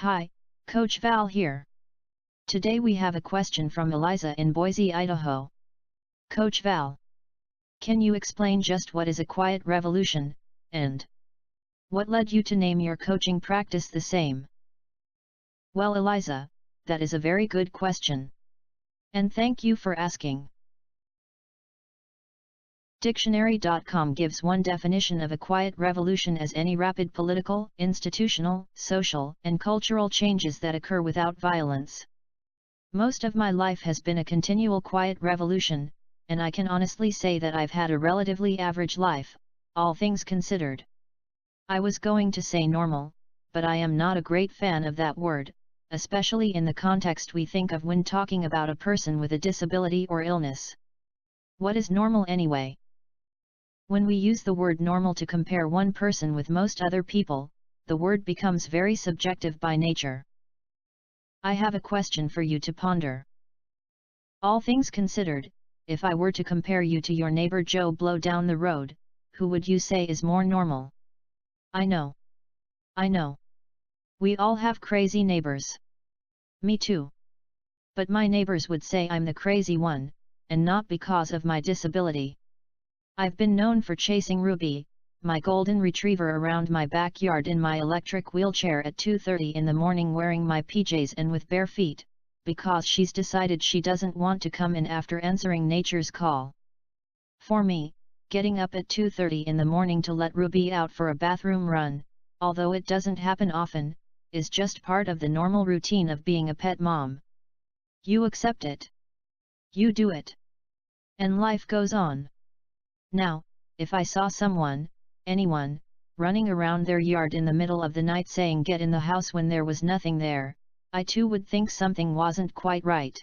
Hi, Coach Val here. Today we have a question from Eliza in Boise, Idaho. Coach Val, can you explain just what is a quiet revolution, and what led you to name your coaching practice the same? Well, Eliza, that is a very good question. And thank you for asking. Dictionary.com gives one definition of a quiet revolution as any rapid political, institutional, social, and cultural changes that occur without violence. Most of my life has been a continual quiet revolution, and I can honestly say that I've had a relatively average life, all things considered. I was going to say normal, but I am not a great fan of that word, especially in the context we think of when talking about a person with a disability or illness. What is normal anyway? When we use the word normal to compare one person with most other people, the word becomes very subjective by nature. I have a question for you to ponder. All things considered, if I were to compare you to your neighbor Joe Blow down the road, who would you say is more normal? I know. We all have crazy neighbors. Me too. But my neighbors would say I'm the crazy one, and not because of my disability. I've been known for chasing Ruby, my golden retriever, around my backyard in my electric wheelchair at 2:30 in the morning wearing my PJs and with bare feet, because she's decided she doesn't want to come in after answering nature's call. For me, getting up at 2:30 in the morning to let Ruby out for a bathroom run, although it doesn't happen often, is just part of the normal routine of being a pet mom. You accept it. You do it. And life goes on. Now, if I saw anyone, running around their yard in the middle of the night saying get in the house when there was nothing there, I too would think something wasn't quite right.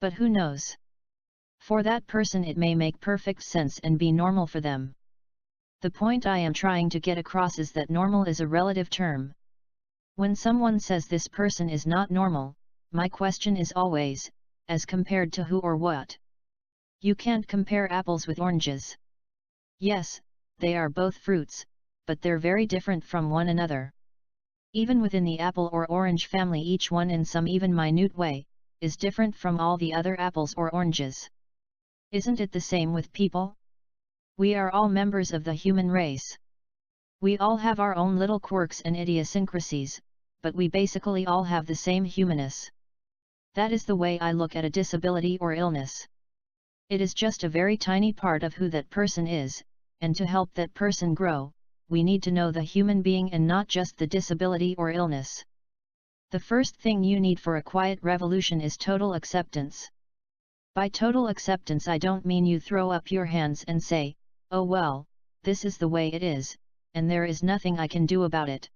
But who knows? For that person it may make perfect sense and be normal for them. The point I am trying to get across is that normal is a relative term. When someone says this person is not normal, my question is always, as compared to who or what? You can't compare apples with oranges. Yes, they are both fruits, but they're very different from one another. Even within the apple or orange family, each one in some even minute way, is different from all the other apples or oranges. Isn't it the same with people? We are all members of the human race. We all have our own little quirks and idiosyncrasies, but we basically all have the same humanness. That is the way I look at a disability or illness. It is just a very tiny part of who that person is, and to help that person grow, we need to know the human being and not just the disability or illness. The first thing you need for a quiet revolution is total acceptance. By total acceptance I don't mean you throw up your hands and say, oh well, this is the way it is, and there is nothing I can do about it.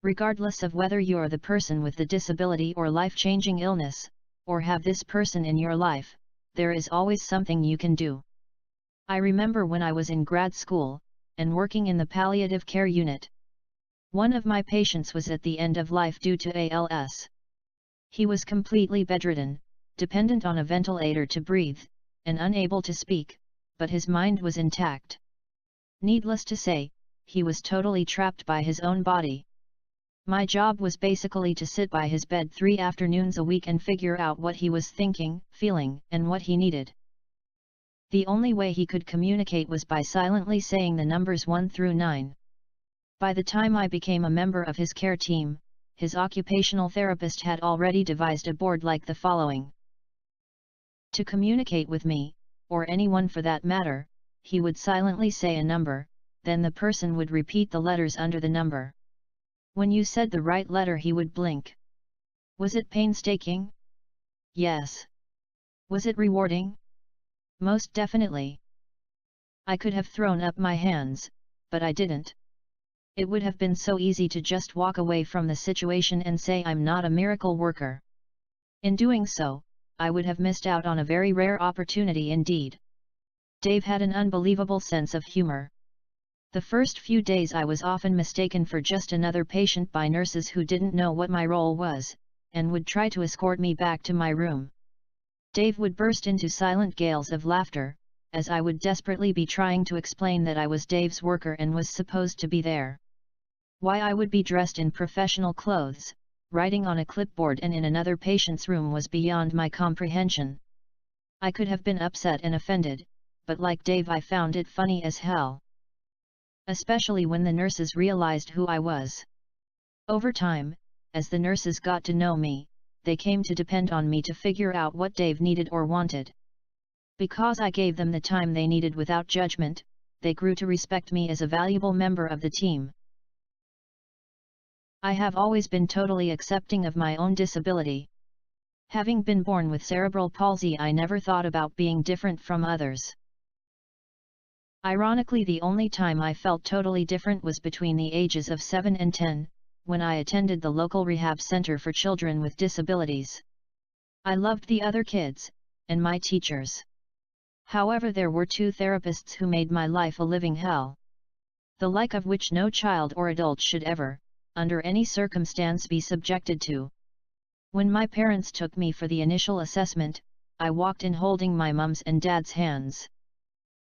Regardless of whether you're the person with the disability or life-changing illness, or have this person in your life, there is always something you can do. I remember when I was in grad school, and working in the palliative care unit. One of my patients was at the end of life due to ALS. He was completely bedridden, dependent on a ventilator to breathe, and unable to speak, but his mind was intact. Needless to say, he was totally trapped by his own body. My job was basically to sit by his bed 3 afternoons a week and figure out what he was thinking, feeling, and what he needed. The only way he could communicate was by silently saying the numbers 1 through 9. By the time I became a member of his care team, his occupational therapist had already devised a board like the following. To communicate with me, or anyone for that matter, he would silently say a number, then the person would repeat the letters under the number. When you said the right letter he would blink. Was it painstaking? Yes. Was it rewarding? Most definitely. I could have thrown up my hands, but I didn't. It would have been so easy to just walk away from the situation and say I'm not a miracle worker. In doing so, I would have missed out on a very rare opportunity indeed. Dave had an unbelievable sense of humor. The first few days I was often mistaken for just another patient by nurses who didn't know what my role was, and would try to escort me back to my room. Dave would burst into silent gales of laughter, as I would desperately be trying to explain that I was Dave's worker and was supposed to be there. Why I would be dressed in professional clothes, writing on a clipboard and in another patient's room was beyond my comprehension. I could have been upset and offended, but like Dave I found it funny as hell. Especially when the nurses realized who I was. Over time, as the nurses got to know me, they came to depend on me to figure out what Dave needed or wanted. Because I gave them the time they needed without judgment, they grew to respect me as a valuable member of the team. I have always been totally accepting of my own disability. Having been born with cerebral palsy, I never thought about being different from others. Ironically, the only time I felt totally different was between the ages of 7 and 10, when I attended the local rehab center for children with disabilities. I loved the other kids, and my teachers. However, there were two therapists who made my life a living hell. The like of which no child or adult should ever, under any circumstance, be subjected to. When my parents took me for the initial assessment, I walked in holding my mum's and dad's hands.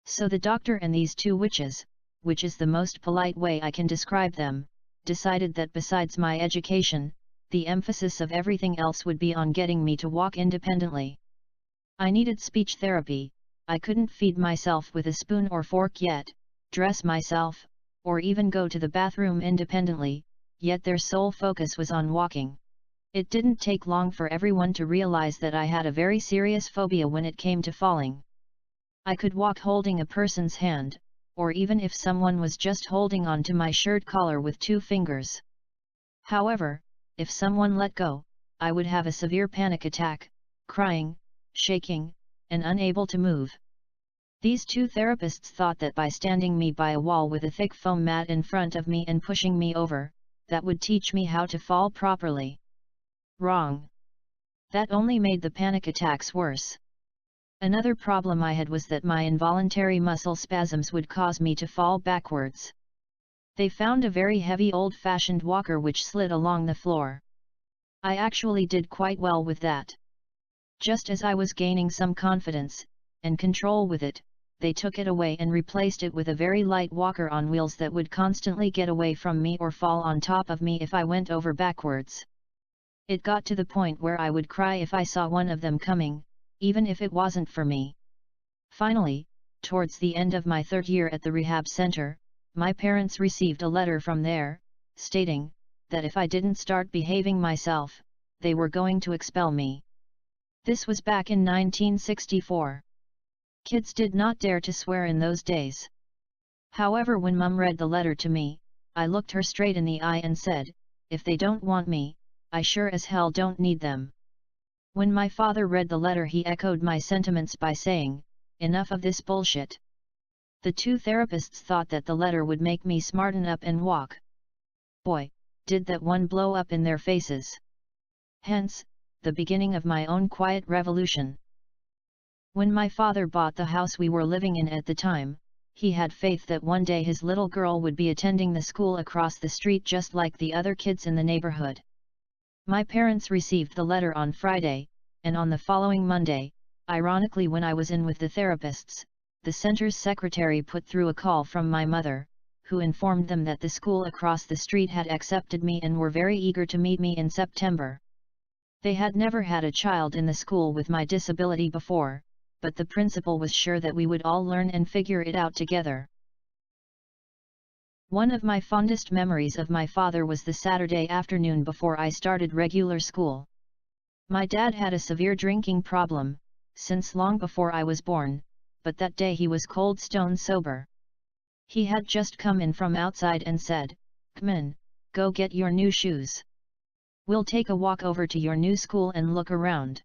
So the doctor and these two witches, which is the most polite way I can describe them, decided that besides my education, the emphasis of everything else would be on getting me to walk independently. I needed speech therapy. I couldn't feed myself with a spoon or fork yet, dress myself, or even go to the bathroom independently, yet their sole focus was on walking. It didn't take long for everyone to realize that I had a very serious phobia when it came to falling. I could walk holding a person's hand, or even if someone was just holding on to my shirt collar with 2 fingers. However, if someone let go, I would have a severe panic attack, crying, shaking, and unable to move. These two therapists thought that by standing me by a wall with a thick foam mat in front of me and pushing me over, that would teach me how to fall properly. Wrong. That only made the panic attacks worse. Another problem I had was that my involuntary muscle spasms would cause me to fall backwards. They found a very heavy old-fashioned walker which slid along the floor. I actually did quite well with that. Just as I was gaining some confidence and control with it, they took it away and replaced it with a very light walker on wheels that would constantly get away from me or fall on top of me if I went over backwards. It got to the point where I would cry if I saw one of them coming, even if it wasn't for me. Finally, towards the end of my 3rd year at the rehab center, my parents received a letter from there, stating that if I didn't start behaving myself, they were going to expel me. This was back in 1964. Kids did not dare to swear in those days. However, when Mum read the letter to me, I looked her straight in the eye and said, if they don't want me, I sure as hell don't need them. When my father read the letter, he echoed my sentiments by saying, enough of this bullshit. The two therapists thought that the letter would make me smarten up and walk. Boy, did that one blow up in their faces. Hence, the beginning of my own quiet revolution. When my father bought the house we were living in at the time, he had faith that one day his little girl would be attending the school across the street just like the other kids in the neighborhood. My parents received the letter on Friday, and on the following Monday, ironically when I was in with the therapists, the center's secretary put through a call from my mother, who informed them that the school across the street had accepted me and were very eager to meet me in September. They had never had a child in the school with my disability before, but the principal was sure that we would all learn and figure it out together. One of my fondest memories of my father was the Saturday afternoon before I started regular school. My dad had a severe drinking problem, since long before I was born, but that day he was cold stone sober. He had just come in from outside and said, "Come in, go get your new shoes. We'll take a walk over to your new school and look around."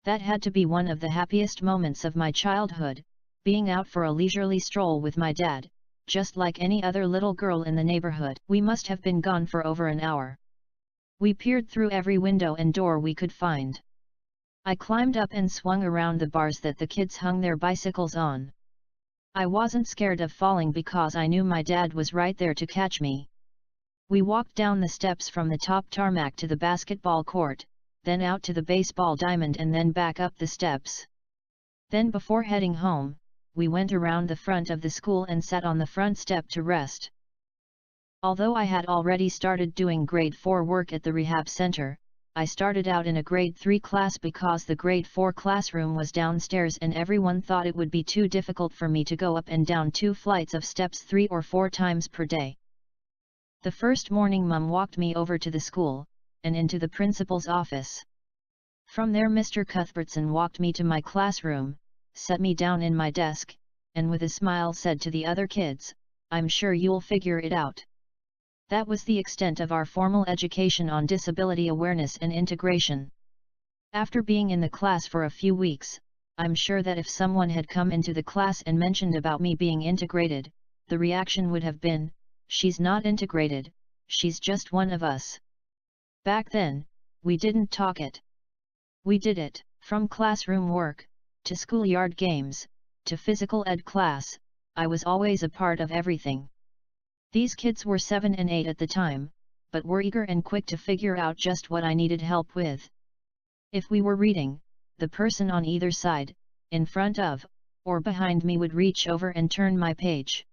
That had to be one of the happiest moments of my childhood, being out for a leisurely stroll with my dad, just like any other little girl in the neighborhood. We must have been gone for over an hour. We peered through every window and door we could find. I climbed up and swung around the bars that the kids hung their bicycles on. I wasn't scared of falling because I knew my dad was right there to catch me. We walked down the steps from the top tarmac to the basketball court, then out to the baseball diamond and then back up the steps. Then before heading home, we went around the front of the school and sat on the front step to rest. Although I had already started doing grade 4 work at the rehab center, I started out in a grade 3 class because the grade 4 classroom was downstairs and everyone thought it would be too difficult for me to go up and down 2 flights of steps 3 or 4 times per day. The first morning Mum walked me over to the school, and into the principal's office. From there Mr. Cuthbertson walked me to my classroom, set me down in my desk, and with a smile said to the other kids, "I'm sure you'll figure it out." That was the extent of our formal education on disability awareness and integration. After being in the class for a few weeks, I'm sure that if someone had come into the class and mentioned about me being integrated, the reaction would have been, "She's not integrated, she's just one of us." Back then, we didn't talk it. We did it. From classroom work, to schoolyard games, to physical ed class, I was always a part of everything. These kids were 7 and 8 at the time, but were eager and quick to figure out just what I needed help with. If we were reading, the person on either side, in front of, or behind me would reach over and turn my page.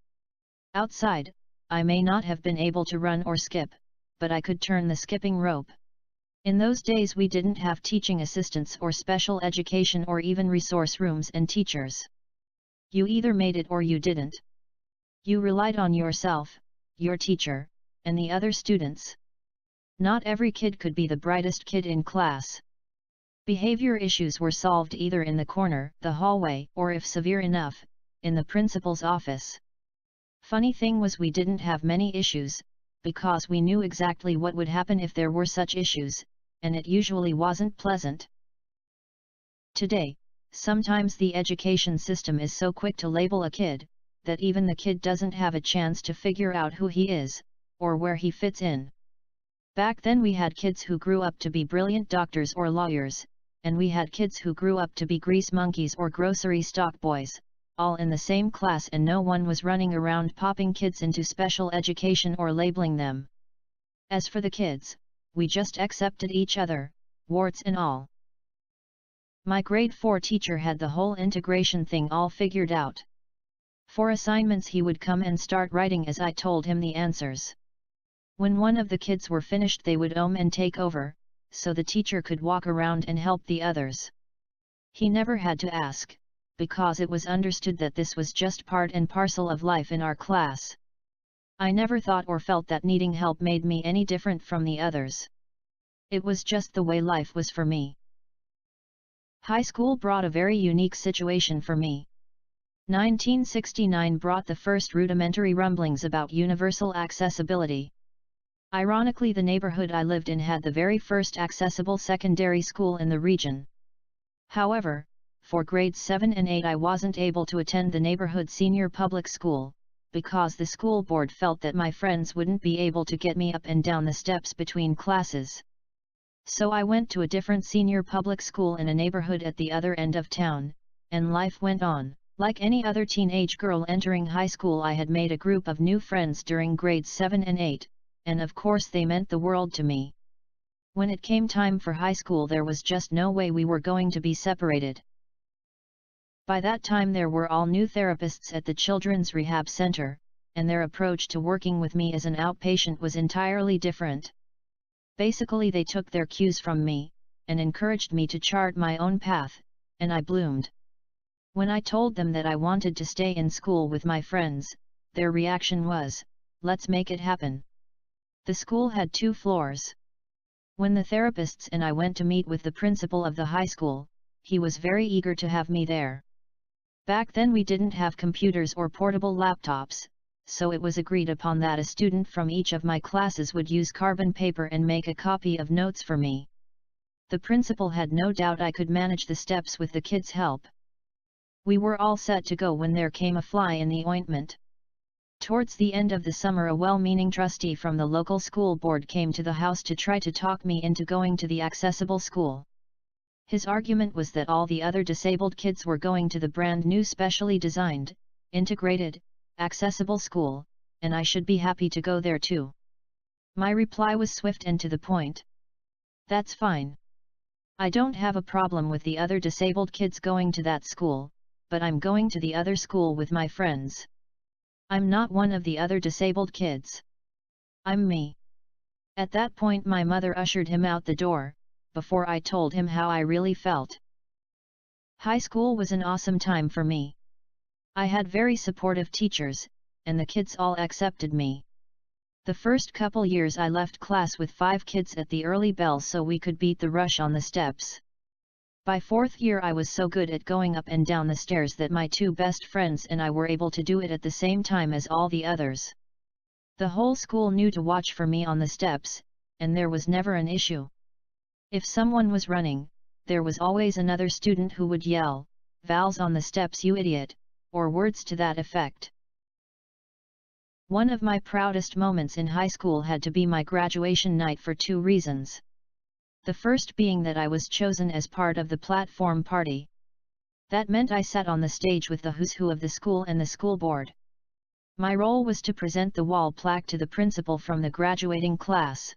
Outside, I may not have been able to run or skip, but I could turn the skipping rope. In those days we didn't have teaching assistants or special education or even resource rooms and teachers. You either made it or you didn't. You relied on yourself, your teacher, and the other students. Not every kid could be the brightest kid in class. Behavior issues were solved either in the corner, the hallway, or if severe enough, in the principal's office. Funny thing was we didn't have many issues, because we knew exactly what would happen if there were such issues, and it usually wasn't pleasant. Today, sometimes the education system is so quick to label a kid, that even the kid doesn't have a chance to figure out who he is, or where he fits in. Back then we had kids who grew up to be brilliant doctors or lawyers, and we had kids who grew up to be grease monkeys or grocery stock boys, all in the same class, and no one was running around popping kids into special education or labeling them. As for the kids, we just accepted each other, warts and all. My grade 4 teacher had the whole integration thing all figured out. For assignments he would come and start writing as I told him the answers. When one of the kids were finished they would and take over, so the teacher could walk around and help the others. He never had to ask, because it was understood that this was just part and parcel of life in our class. I never thought or felt that needing help made me any different from the others. It was just the way life was for me. High school brought a very unique situation for me. 1969 brought the first rudimentary rumblings about universal accessibility. Ironically, the neighborhood I lived in had the very first accessible secondary school in the region. However, for grades 7 and 8 I wasn't able to attend the neighborhood senior public school, because the school board felt that my friends wouldn't be able to get me up and down the steps between classes. So I went to a different senior public school in a neighborhood at the other end of town, and life went on. Like any other teenage girl entering high school, I had made a group of new friends during grades 7 and 8, and of course they meant the world to me. When it came time for high school there was just no way we were going to be separated. By that time there were all new therapists at the Children's Rehab Center, and their approach to working with me as an outpatient was entirely different. Basically they took their cues from me, and encouraged me to chart my own path, and I bloomed. When I told them that I wanted to stay in school with my friends, their reaction was, "Let's make it happen." The school had 2 floors. When the therapists and I went to meet with the principal of the high school, he was very eager to have me there. Back then we didn't have computers or portable laptops, so it was agreed upon that a student from each of my classes would use carbon paper and make a copy of notes for me. The principal had no doubt I could manage the steps with the kids' help. We were all set to go when there came a fly in the ointment. Towards the end of the summer a well-meaning trustee from the local school board came to the house to try to talk me into going to the accessible school. His argument was that all the other disabled kids were going to the brand new specially designed, integrated, accessible school, and I should be happy to go there too. My reply was swift and to the point. That's fine. I don't have a problem with the other disabled kids going to that school, but I'm going to the other school with my friends. I'm not one of the other disabled kids. I'm me. At that point my mother ushered him out the door, before I told him how I really felt. High school was an awesome time for me. I had very supportive teachers, and the kids all accepted me. The first couple years I left class with 5 kids at the early bell so we could beat the rush on the steps. By 4th year I was so good at going up and down the stairs that my 2 best friends and I were able to do it at the same time as all the others. The whole school knew to watch for me on the steps, and there was never an issue. If someone was running, there was always another student who would yell, "Val's on the steps, you idiot," or words to that effect. One of my proudest moments in high school had to be my graduation night for 2 reasons. The first being that I was chosen as part of the platform party. That meant I sat on the stage with the who's who of the school and the school board. My role was to present the wall plaque to the principal from the graduating class.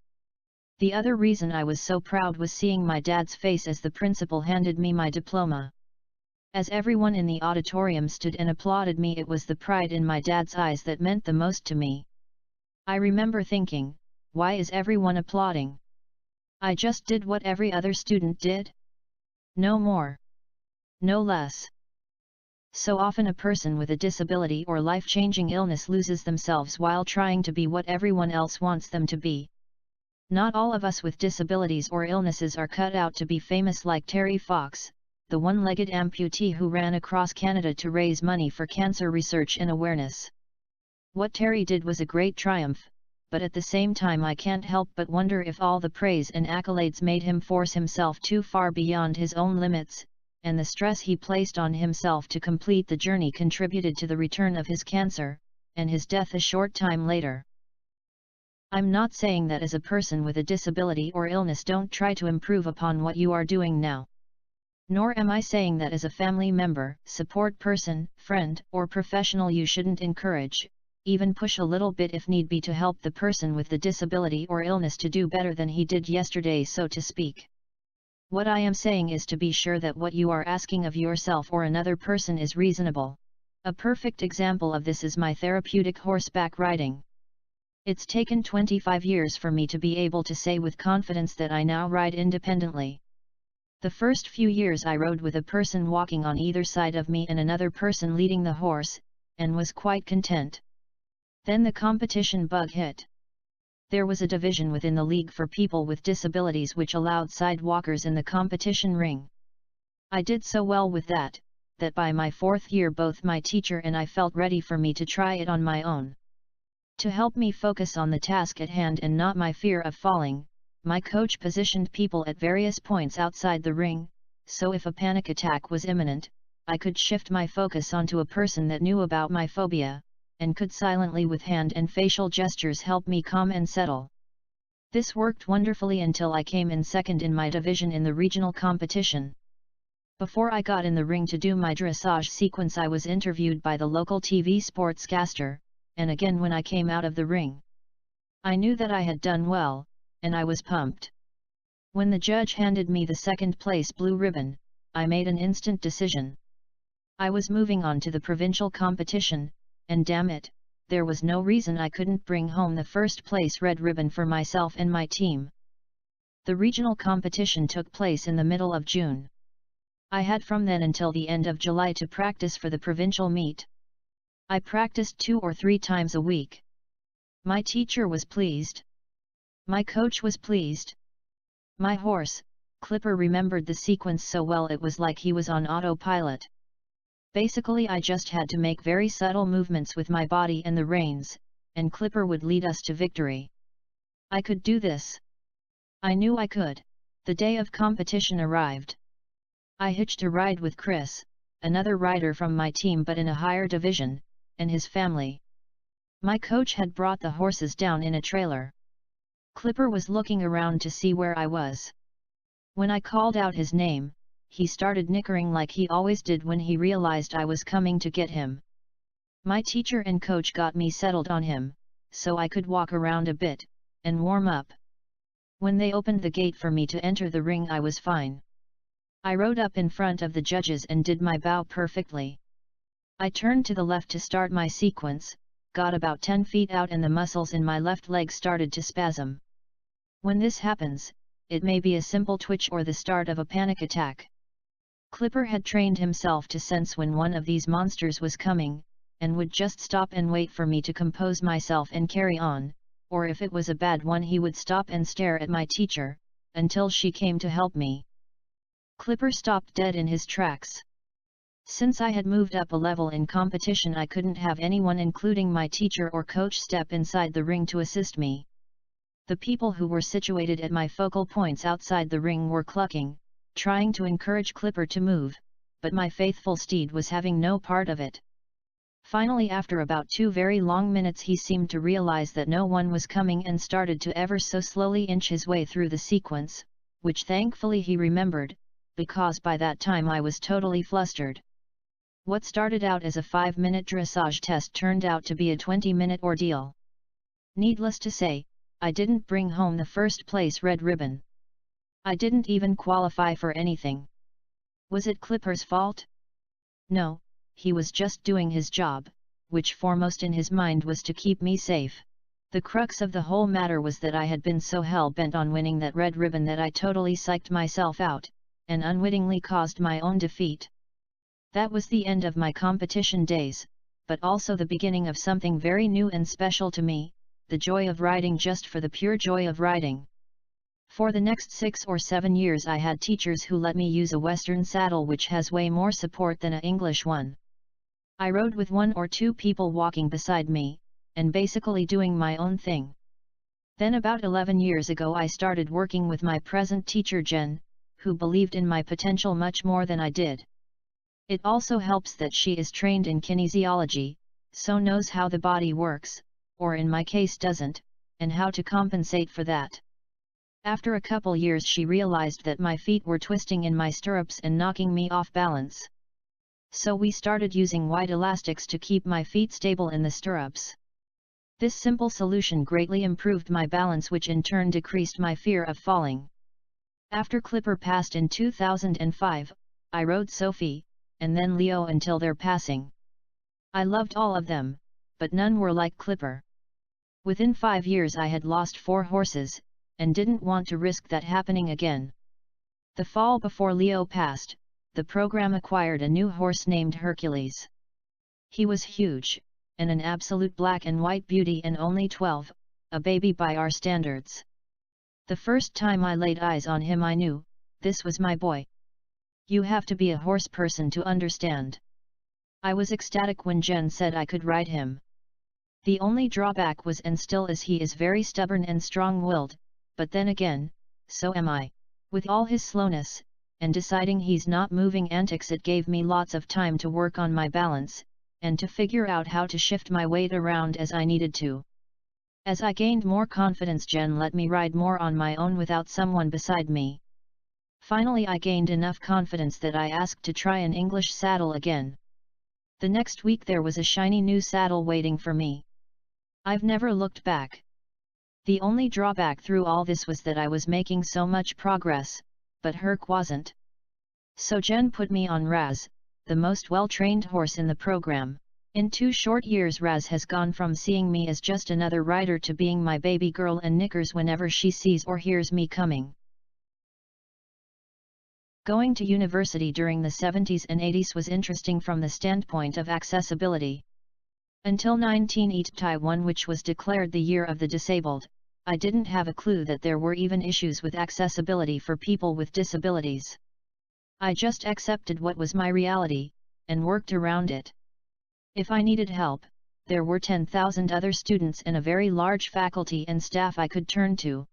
The other reason I was so proud was seeing my dad's face as the principal handed me my diploma. As everyone in the auditorium stood and applauded me, it was the pride in my dad's eyes that meant the most to me. I remember thinking, why is everyone applauding? I just did what every other student did? No more. No less. So often a person with a disability or life-changing illness loses themselves while trying to be what everyone else wants them to be. Not all of us with disabilities or illnesses are cut out to be famous like Terry Fox, the one-legged amputee who ran across Canada to raise money for cancer research and awareness. What Terry did was a great triumph, but at the same time I can't help but wonder if all the praise and accolades made him force himself too far beyond his own limits, and the stress he placed on himself to complete the journey contributed to the return of his cancer, and his death a short time later. I'm not saying that as a person with a disability or illness don't try to improve upon what you are doing now. Nor am I saying that as a family member, support person, friend, or professional you shouldn't encourage, even push a little bit if need be to help the person with the disability or illness to do better than he did yesterday, so to speak. What I am saying is to be sure that what you are asking of yourself or another person is reasonable. A perfect example of this is my therapeutic horseback riding. It's taken 25 years for me to be able to say with confidence that I now ride independently. The first few years I rode with a person walking on either side of me and another person leading the horse, and was quite content. Then the competition bug hit. There was a division within the league for people with disabilities which allowed sidewalkers in the competition ring. I did so well with that by my 4th year both my teacher and I felt ready for me to try it on my own. To help me focus on the task at hand and not my fear of falling, my coach positioned people at various points outside the ring, so if a panic attack was imminent, I could shift my focus onto a person that knew about my phobia, and could silently with hand and facial gestures help me calm and settle. This worked wonderfully until I came in second in my division in the regional competition. Before I got in the ring to do my dressage sequence, I was interviewed by the local TV sportscaster, and again when I came out of the ring. I knew that I had done well, and I was pumped. When the judge handed me the second place blue ribbon, I made an instant decision. I was moving on to the provincial competition, and damn it, there was no reason I couldn't bring home the first place red ribbon for myself and my team. The regional competition took place in the middle of June. I had from then until the end of July to practice for the provincial meet. I practiced 2 or 3 times a week. My teacher was pleased. My coach was pleased. My horse, Clipper, remembered the sequence so well it was like he was on autopilot. Basically I just had to make very subtle movements with my body and the reins, and Clipper would lead us to victory. I could do this. I knew I could. The day of competition arrived. I hitched a ride with Chris, another rider from my team but in a higher division, and his family. My coach had brought the horses down in a trailer. Clipper was looking around to see where I was. When I called out his name, he started nickering like he always did when he realized I was coming to get him. My teacher and coach got me settled on him, so I could walk around a bit, and warm up. When they opened the gate for me to enter the ring, I was fine. I rode up in front of the judges and did my bow perfectly. I turned to the left to start my sequence, got about 10 feet out and the muscles in my left leg started to spasm. When this happens, it may be a simple twitch or the start of a panic attack. Clipper had trained himself to sense when one of these monsters was coming, and would just stop and wait for me to compose myself and carry on, or if it was a bad one he would stop and stare at my teacher, until she came to help me. Clipper stopped dead in his tracks. Since I had moved up a level in competition, I couldn't have anyone including my teacher or coach step inside the ring to assist me. The people who were situated at my focal points outside the ring were clucking, trying to encourage Clipper to move, but my faithful steed was having no part of it. Finally, after about 2 very long minutes, he seemed to realize that no one was coming and started to ever so slowly inch his way through the sequence, which thankfully he remembered, because by that time I was totally flustered. What started out as a 5-minute dressage test turned out to be a 20-minute ordeal. Needless to say, I didn't bring home the first place red ribbon. I didn't even qualify for anything. Was it Clipper's fault? No, he was just doing his job, which foremost in his mind was to keep me safe. The crux of the whole matter was that I had been so hell-bent on winning that red ribbon that I totally psyched myself out, and unwittingly caused my own defeat. That was the end of my competition days, but also the beginning of something very new and special to me, the joy of riding just for the pure joy of riding. For the next 6 or 7 years I had teachers who let me use a Western saddle which has way more support than an English one. I rode with 1 or 2 people walking beside me, and basically doing my own thing. Then about 11 years ago I started working with my present teacher Jen, who believed in my potential much more than I did. It also helps that she is trained in kinesiology, so knows how the body works, or in my case doesn't, and how to compensate for that. After a couple years she realized that my feet were twisting in my stirrups and knocking me off balance. So we started using white elastics to keep my feet stable in the stirrups. This simple solution greatly improved my balance, which in turn decreased my fear of falling. After Clipper passed in 2005, I rode Sophie, and then Leo until their passing. I loved all of them, but none were like Clipper. Within 5 years I had lost 4 horses, and didn't want to risk that happening again. The fall before Leo passed, the program acquired a new horse named Hercules. He was huge, and an absolute black and white beauty, and only 12, a baby by our standards. The first time I laid eyes on him I knew, this was my boy. You have to be a horse person to understand. I was ecstatic when Jen said I could ride him. The only drawback was, and still is, he is very stubborn and strong-willed, but then again, so am I. With all his slowness, and deciding he's not moving antics, it gave me lots of time to work on my balance, and to figure out how to shift my weight around as I needed to. As I gained more confidence, Jen let me ride more on my own without someone beside me. Finally I gained enough confidence that I asked to try an English saddle again. The next week there was a shiny new saddle waiting for me. I've never looked back. The only drawback through all this was that I was making so much progress, but Herc wasn't. So Jen put me on Raz, the most well-trained horse in the program. In 2 short years Raz has gone from seeing me as just another rider to being my baby girl and knickers whenever she sees or hears me coming. Going to university during the 70s and 80s was interesting from the standpoint of accessibility. Until 1981, which was declared the Year of the Disabled, I didn't have a clue that there were even issues with accessibility for people with disabilities. I just accepted what was my reality, and worked around it. If I needed help, there were 10,000 other students and a very large faculty and staff I could turn to.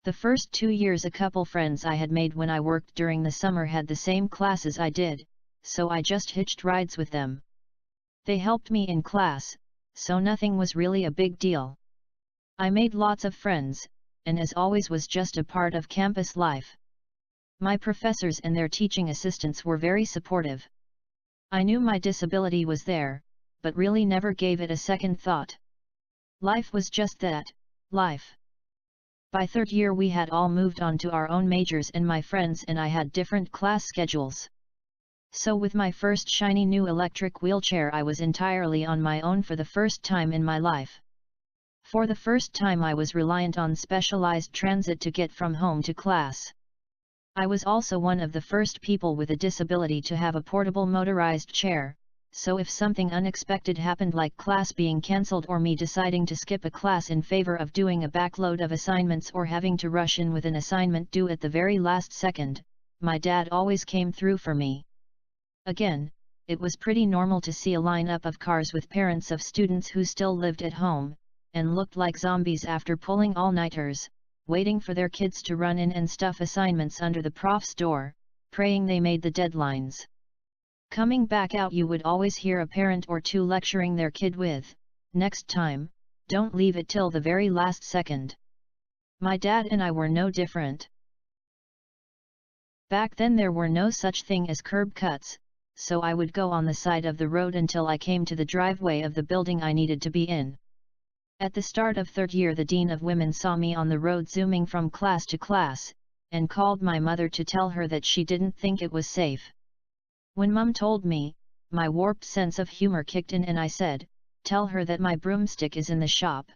The first 2 years a couple friends I had made when I worked during the summer had the same classes I did, so I just hitched rides with them. They helped me in class, so nothing was really a big deal. I made lots of friends, and as always was just a part of campus life. My professors and their teaching assistants were very supportive. I knew my disability was there, but really never gave it a second thought. Life was just that, life. By 3rd year we had all moved on to our own majors, and my friends and I had different class schedules. So with my first shiny new electric wheelchair I was entirely on my own for the first time in my life. For the first time I was reliant on specialized transit to get from home to class. I was also one of the first people with a disability to have a portable motorized chair, so if something unexpected happened like class being cancelled or me deciding to skip a class in favor of doing a backload of assignments or having to rush in with an assignment due at the very last second, my dad always came through for me. Again, it was pretty normal to see a lineup of cars with parents of students who still lived at home, and looked like zombies after pulling all-nighters, waiting for their kids to run in and stuff assignments under the prof's door, praying they made the deadlines. Coming back out you would always hear a parent or two lecturing their kid with, "Next time, don't leave it till the very last second." My dad and I were no different. Back then there were no such thing as curb cuts, so I would go on the side of the road until I came to the driveway of the building I needed to be in. At the start of third year the Dean of Women saw me on the road zooming from class to class, and called my mother to tell her that she didn't think it was safe. When Mum told me, my warped sense of humor kicked in and I said, "Tell her that my broomstick is in the shop."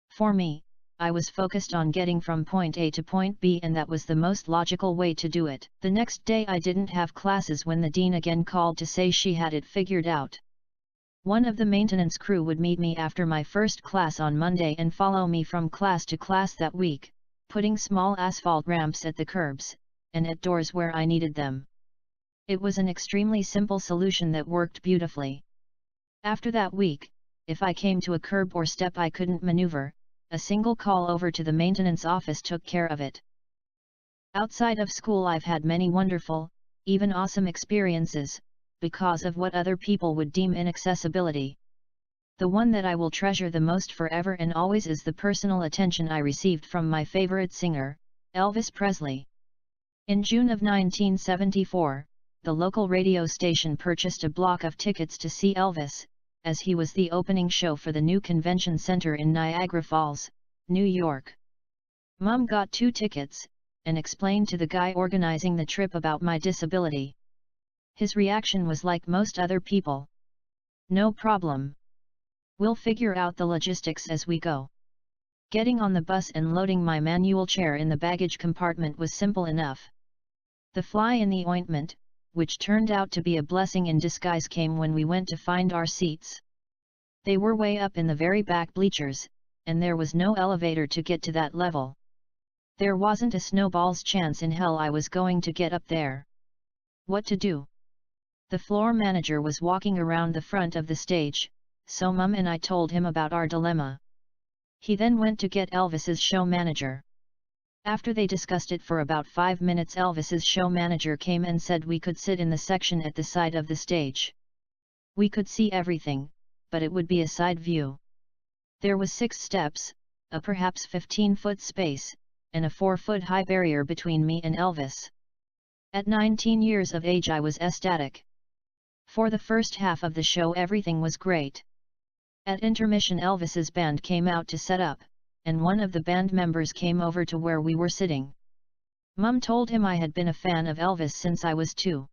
For me, I was focused on getting from point A to point B and that was the most logical way to do it. The next day I didn't have classes when the dean again called to say she had it figured out. One of the maintenance crew would meet me after my first class on Monday and follow me from class to class that week, putting small asphalt ramps at the curbs, and at doors where I needed them. It was an extremely simple solution that worked beautifully. After that week, if I came to a curb or step I couldn't maneuver, a single call over to the maintenance office took care of it. Outside of school I've had many wonderful, even awesome experiences, because of what other people would deem inaccessibility. The one that I will treasure the most forever and always is the personal attention I received from my favorite singer, Elvis Presley. In June of 1974, the local radio station purchased a block of tickets to see Elvis, as he was the opening show for the new convention center in Niagara Falls, New York. Mum got 2 tickets, and explained to the guy organizing the trip about my disability. His reaction was like most other people. "No problem. We'll figure out the logistics as we go." Getting on the bus and loading my manual chair in the baggage compartment was simple enough. The fly in the ointment, which turned out to be a blessing in disguise, came when we went to find our seats. They were way up in the very back bleachers, and there was no elevator to get to that level. There wasn't a snowball's chance in hell I was going to get up there. What to do? The floor manager was walking around the front of the stage, so Mum and I told him about our dilemma. He then went to get Elvis's show manager. After they discussed it for about 5 minutes, Elvis's show manager came and said we could sit in the section at the side of the stage. We could see everything, but it would be a side view. There was 6 steps, a perhaps 15-foot space, and a 4-foot-high barrier between me and Elvis. At 19 years of age I was ecstatic. For the first half of the show everything was great. At intermission Elvis's band came out to set up, and one of the band members came over to where we were sitting. Mum told him I had been a fan of Elvis since I was 2.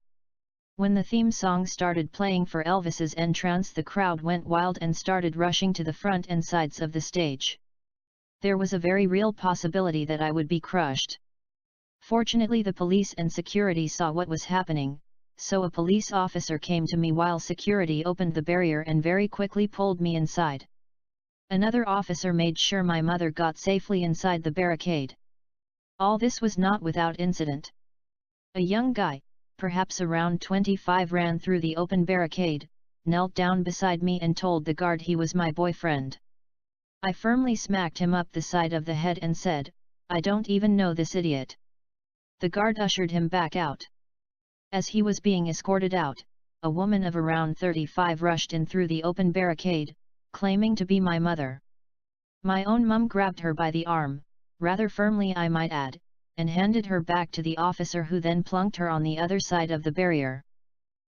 When the theme song started playing for Elvis's entrance, the crowd went wild and started rushing to the front and sides of the stage. There was a very real possibility that I would be crushed. Fortunately the police and security saw what was happening, so a police officer came to me while security opened the barrier and very quickly pulled me inside. Another officer made sure my mother got safely inside the barricade. All this was not without incident. A young guy, perhaps around 25, ran through the open barricade, knelt down beside me and told the guard he was my boyfriend. I firmly smacked him up the side of the head and said, "I don't even know this idiot." The guard ushered him back out. As he was being escorted out, a woman of around 35 rushed in through the open barricade, claiming to be my mother. My own mum grabbed her by the arm, rather firmly I might add, and handed her back to the officer, who then plunked her on the other side of the barrier.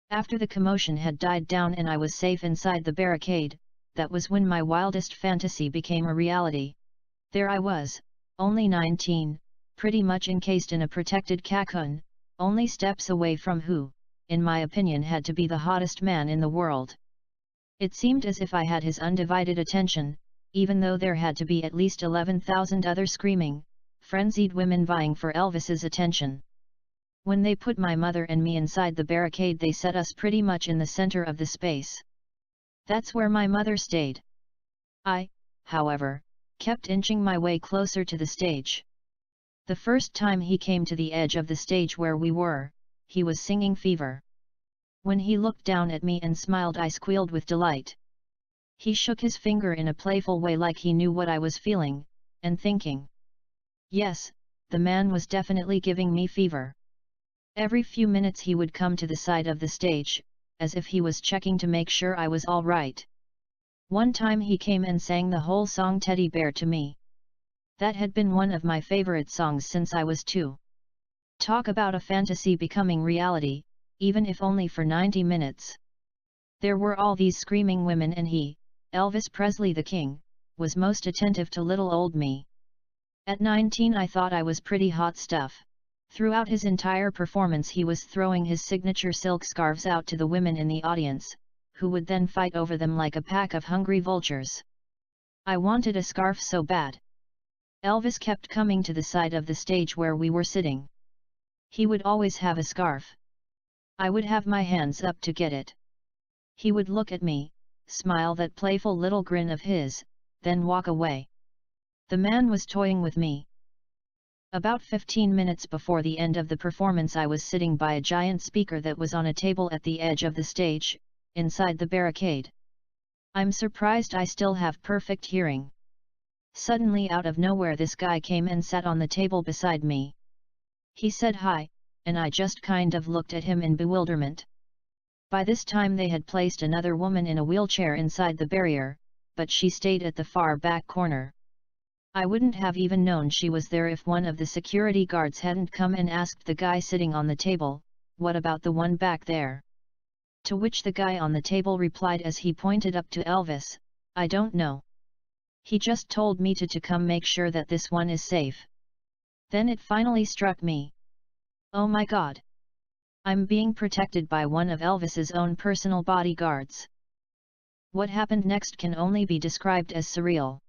After the commotion had died down and I was safe inside the barricade, that was when my wildest fantasy became a reality. There I was, only 19, pretty much encased in a protected cocoon, only steps away from who, in my opinion, had to be the hottest man in the world. It seemed as if I had his undivided attention, even though there had to be at least 11,000 other screaming, frenzied women vying for Elvis's attention. When they put my mother and me inside the barricade, they set us pretty much in the center of the space. That's where my mother stayed. I, however, kept inching my way closer to the stage. The first time he came to the edge of the stage where we were, he was singing Fever. When he looked down at me and smiled, I squealed with delight. He shook his finger in a playful way like he knew what I was feeling, and thinking. Yes, the man was definitely giving me fever. Every few minutes he would come to the side of the stage, as if he was checking to make sure I was all right. One time he came and sang the whole song Teddy Bear to me. That had been one of my favorite songs since I was 2. Talk about a fantasy becoming reality, even if only for 90 minutes. There were all these screaming women and he, Elvis Presley the King, was most attentive to little old me. At 19 I thought I was pretty hot stuff. Throughout his entire performance he was throwing his signature silk scarves out to the women in the audience, who would then fight over them like a pack of hungry vultures. I wanted a scarf so bad. Elvis kept coming to the side of the stage where we were sitting. He would always have a scarf. I would have my hands up to get it. He would look at me, smile that playful little grin of his, then walk away. The man was toying with me. About 15 minutes before the end of the performance I was sitting by a giant speaker that was on a table at the edge of the stage, inside the barricade. I'm surprised I still have perfect hearing. Suddenly out of nowhere this guy came and sat on the table beside me. He said hi, and I just kind of looked at him in bewilderment. By this time they had placed another woman in a wheelchair inside the barrier, but she stayed at the far back corner. I wouldn't have even known she was there if one of the security guards hadn't come and asked the guy sitting on the table, "What about the one back there?" To which the guy on the table replied as he pointed up to Elvis, "I don't know. He just told me to come make sure that this one is safe." Then it finally struck me. Oh my God! I'm being protected by one of Elvis's own personal bodyguards. What happened next can only be described as surreal.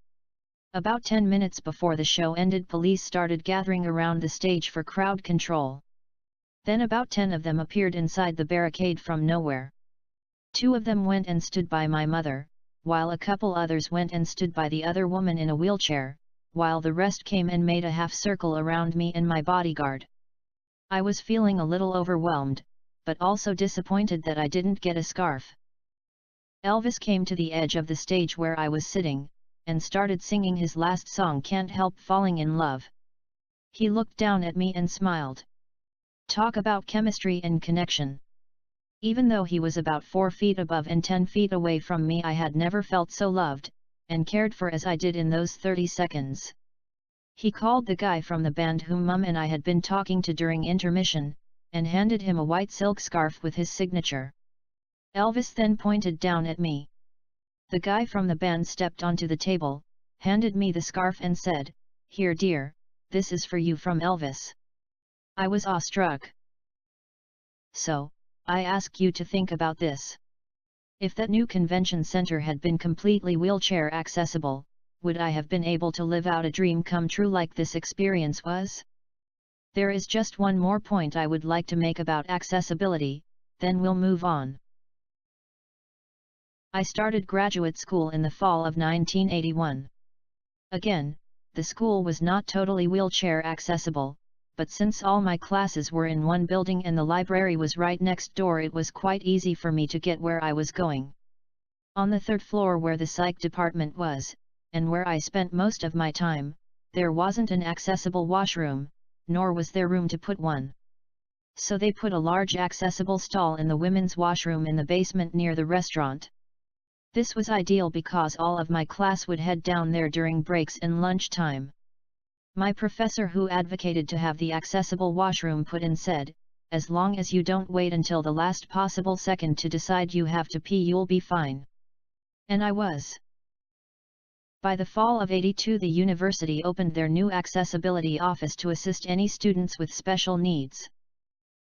About 10 minutes before the show ended, police started gathering around the stage for crowd control. Then about 10 of them appeared inside the barricade from nowhere. 2 of them went and stood by my mother, while a couple others went and stood by the other woman in a wheelchair, while the rest came and made a half circle around me and my bodyguard. I was feeling a little overwhelmed, but also disappointed that I didn't get a scarf. Elvis came to the edge of the stage where I was sitting, and started singing his last song, Can't Help Falling in Love. He looked down at me and smiled. Talk about chemistry and connection. Even though he was about 4 feet above and 10 feet away from me, I had never felt so loved, and cared for as I did in those 30 seconds. He called the guy from the band whom Mum and I had been talking to during intermission, and handed him a white silk scarf with his signature. Elvis then pointed down at me. The guy from the band stepped onto the table, handed me the scarf and said, "Here dear, this is for you from Elvis." I was awestruck. So, I ask you to think about this. If that new convention center had been completely wheelchair accessible, would I have been able to live out a dream come true like this experience was? There is just one more point I would like to make about accessibility, then we'll move on. I started graduate school in the fall of 1981. Again, the school was not totally wheelchair accessible, but since all my classes were in one building and the library was right next door, it was quite easy for me to get where I was going. On the 3rd floor where the psych department was, and where I spent most of my time, there wasn't an accessible washroom, nor was there room to put one. So they put a large accessible stall in the women's washroom in the basement near the restaurant. This was ideal because all of my class would head down there during breaks and lunchtime. My professor, who advocated to have the accessible washroom put in, said, "As long as you don't wait until the last possible second to decide you have to pee, you'll be fine." And I was. By the fall of '82, the university opened their new accessibility office to assist any students with special needs.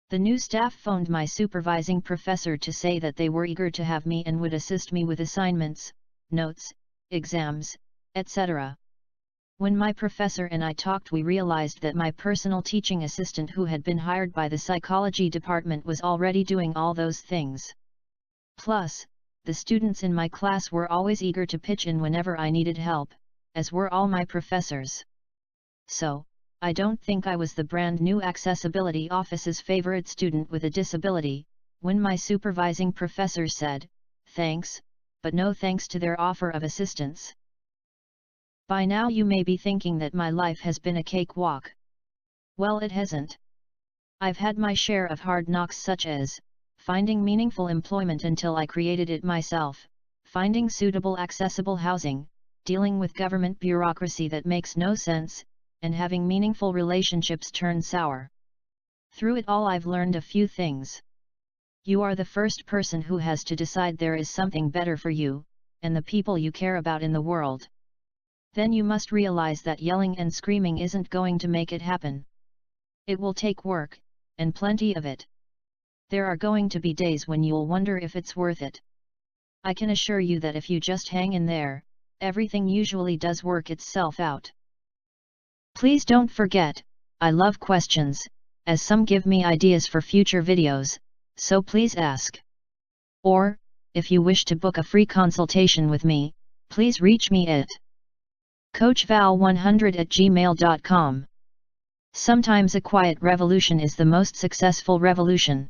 The new staff phoned my supervising professor to say that they were eager to have me and would assist me with assignments, notes, exams, etc. When my professor and I talked, we realized that my personal teaching assistant who had been hired by the psychology department was already doing all those things. Plus, the students in my class were always eager to pitch in whenever I needed help, as were all my professors. So, I don't think I was the brand new accessibility office's favorite student with a disability, when my supervising professor said, "Thanks, but no thanks" to their offer of assistance. By now you may be thinking that my life has been a cakewalk. Well, it hasn't. I've had my share of hard knocks, such as finding meaningful employment until I created it myself, finding suitable accessible housing, dealing with government bureaucracy that makes no sense, and having meaningful relationships turn sour. Through it all I've learned a few things. You are the first person who has to decide there is something better for you, and the people you care about in the world. Then you must realize that yelling and screaming isn't going to make it happen. It will take work, and plenty of it. There are going to be days when you'll wonder if it's worth it. I can assure you that if you just hang in there, everything usually does work itself out. Please don't forget, I love questions, as some give me ideas for future videos, so please ask. Or, if you wish to book a free consultation with me, please reach me at coachval100@gmail.com. Sometimes a quiet revolution is the most successful revolution.